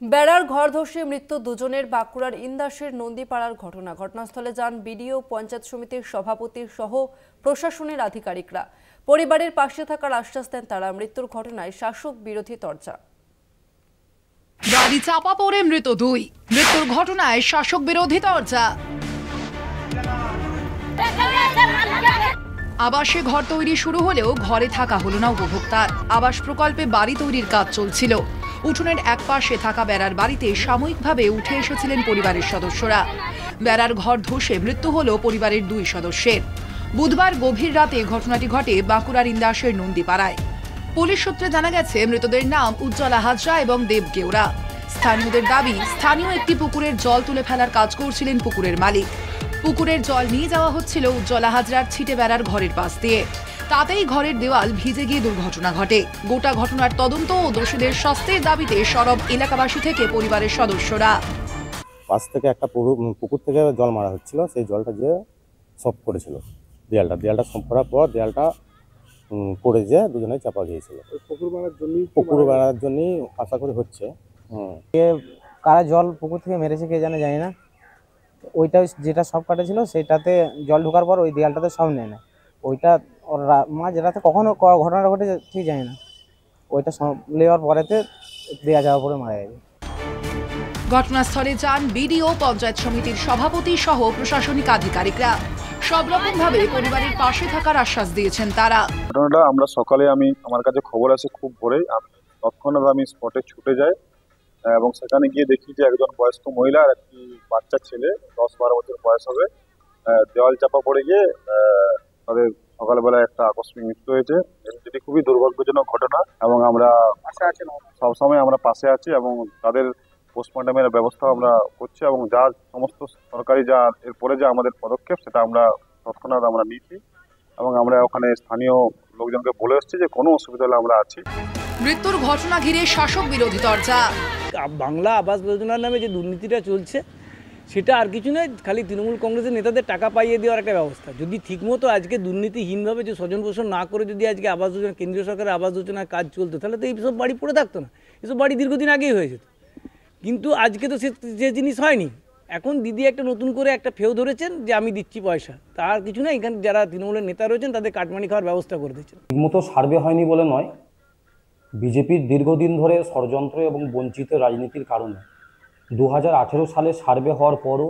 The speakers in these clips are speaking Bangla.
বেড়ার ঘর ধসে মৃত্যু দুজনের। বাঁকুড়ার ইন্দাসের নন্দীপাড়ার ঘটনা। ঘটনাস্থলে যান বিডিও, পঞ্চায়েত সমিতির সভাপতি সহ প্রশাসনের আধিকারিকরা। পরিবারের পাশে থাকার আশ্বাস দেন তারা। মৃত্যুর ঘটনায় শাসক বিরোধী তরজা। গাড়ি চাপা পড়ে মৃত দুই। মৃত্যুর ঘটনায় শাসক বিরোধী তরজা। আবাসে ঘর তৈরি শুরু হলেও ঘরে থাকা হলো না উপভোক্তার। আবাস প্রকল্পে বাড়ি তৈরির কাজ চলছিল। উঠোনের এক পাশে থাকা বেড়ার বাড়িতে সাময়িকভাবে উঠে এসেছিলেন পরিবারের সদস্যরা। বেড়ার ঘর ধসে মৃত্যু হলো পরিবারের দুই সদস্যের। বুধবার গভীর রাতে ঘটনাটি ঘটে বাঁকুড়ার ইন্দাসের নন্দীপাড়ায়। পুলিশ সূত্রে জানা গেছে, মৃতদের নাম উজ্জ্বলা হাজরা এবং দেব গেওরা। স্থানীয়দের দাবি, স্থানীয় একটি পুকুরের জল তুলে ফেলার কাজ করছিলেন পুকুরের মালিক। পুকুরের জল নিয়ে যাওয়া হচ্ছিল উজ্জ্বলা হাজরার ছিটে বেড়ার ঘরের পাশ দিয়ে। তাতেই ঘরের দেওয়াল ভিজে গিয়ে দুর্ঘটনা ঘটে। গোটা ঘটনার তদন্ত ও দোষীদের শাস্তির দাবিতে সরব এলাকাবাসী থেকে পরিবারের সদস্যরা। পাশ থেকে একটা পুকুর থেকে জল মারা হচ্ছিল, সেই জলটা যে সব করেছিল দেয়ালটা সব করার পর দেয়ালটা পড়ে যে দুজনে চাপা গিয়েছিল। পুকুর বেড়ার জন্যই আশা করি হচ্ছে। কারা জল পুকুর থেকে মেরেছে কে জানে, জানি না। ওইটা যেটা সব কাটেছিল সেটাতে জল ঢোকার পর ওই দেয়ালটাতে সব নেয় না। ওইটা মা যেটাতে কখনো ঘটনাটা ঘটে ঠিক জানি না, ওইটা সব নেওয়ার পরেতে দেয়া যাওয়ার পরে মারা গেছে। ঘটনাস্থলে যান বিডিও, পঞ্চায়েত সমিতির সভাপতি সহ প্রশাসনিক আধিকারিকরা। সব রকম ভাবে পরিবারের পাশে থাকার আশ্বাস দিয়েছেন তারা। ঘটনাটা আমরা সকালে আমার কাছে খবর আসে খুব ভোরেই। তৎক্ষণাৎ আমি স্পটে ছুটে যাই এবং সেখানে গিয়ে দেখি যে একজন বয়স্ক মহিলা আর একটি বাচ্চা ছেলে 10-12 বছর বয়স হবে দেওয়াল চাপা পড়ে গিয়ে তাদের সকালবেলা একটা আকস্মিক মৃত্যু হয়েছে। যেটি খুবই দুর্ভাগ্যজনক ঘটনা এবং আমরা সবসময় আমরা পাশে আছি এবং তাদের পোস্টমর্টমের ব্যবস্থা আমরা করছি এবং যা সমস্ত সরকারি যা এরপরে যা আমাদের পদক্ষেপ সেটা আমরা তৎক্ষণাৎ আমরা নিচ্ছি এবং আমরা ওখানে স্থানীয় লোকজনকে বলে এসেছি যে কোনো অসুবিধা হলে আমরা আছি। মৃত্যুর ঘটনা ঘিরে শাসক বিরোধী তরজা। বাংলা আবাস যোজনার নামে যে দুর্নীতিটা চলছে সেটা আর কিছু নয়, খালি তৃণমূল কংগ্রেসের নেতাদের টাকা পাইয়ে দেওয়ার একটা ব্যবস্থা। যদি ঠিকমতো আজকে দুর্নীতিহীনভাবে যে স্বজন পোষণ না করে যদি আজকে আবাস যোজনা, কেন্দ্রীয় সরকারের আবাস যোজনার কাজ চলতো, তাহলে তো এইসব বাড়ি পড়ে থাকতো না। এসব বাড়ি দীর্ঘদিন আগেই হয়ে যেত। কিন্তু আজকে তো সে জিনিস হয়নি। এখন দিদি একটা নতুন করে একটা ফেউ ধরেছেন যে আমি দিচ্ছি পয়সা, তার কিছু না। এখানে যারা তৃণমূলের নেতা রয়েছেন তাদের কাটমানি খাওয়ার ব্যবস্থা করে দিচ্ছেন। ঠিকমতো সার্ভে হয়নি বলে নয়, বিজেপির দীর্ঘদিন ধরে ষড়যন্ত্র এবং বঞ্চিত রাজনীতির কারণে 2018 সালে সার্ভে হওয়ার পরও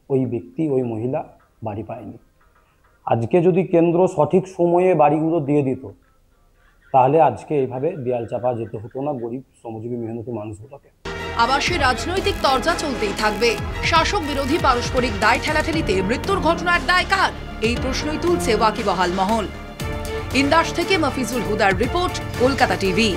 ওই ব্যক্তি, ওই মহিলা বাড়ি পায়নি। আজকে যদি কেন্দ্র সঠিক সময়ে বাড়িগুলো দিয়ে দিত, তাহলে আজকে এইভাবে দেয়াল চাপা যেতে হতো না গরিব শ্রমজীবী মেহনতি মানুষগুলোকে। আবাসে রাজনৈতিক তরজা চলতেই থাকবে। শাসক বিরোধী পারস্পরিক দায় ঠেলাঠেলিতে মৃত্যুর ঘটনার দায় কার, এই প্রশ্নই তুলছে ওয়াকিবহাল মহল। ইন্দাস থেকে মফিজুল হুদার রিপোর্ট, কলকাতা টিভি।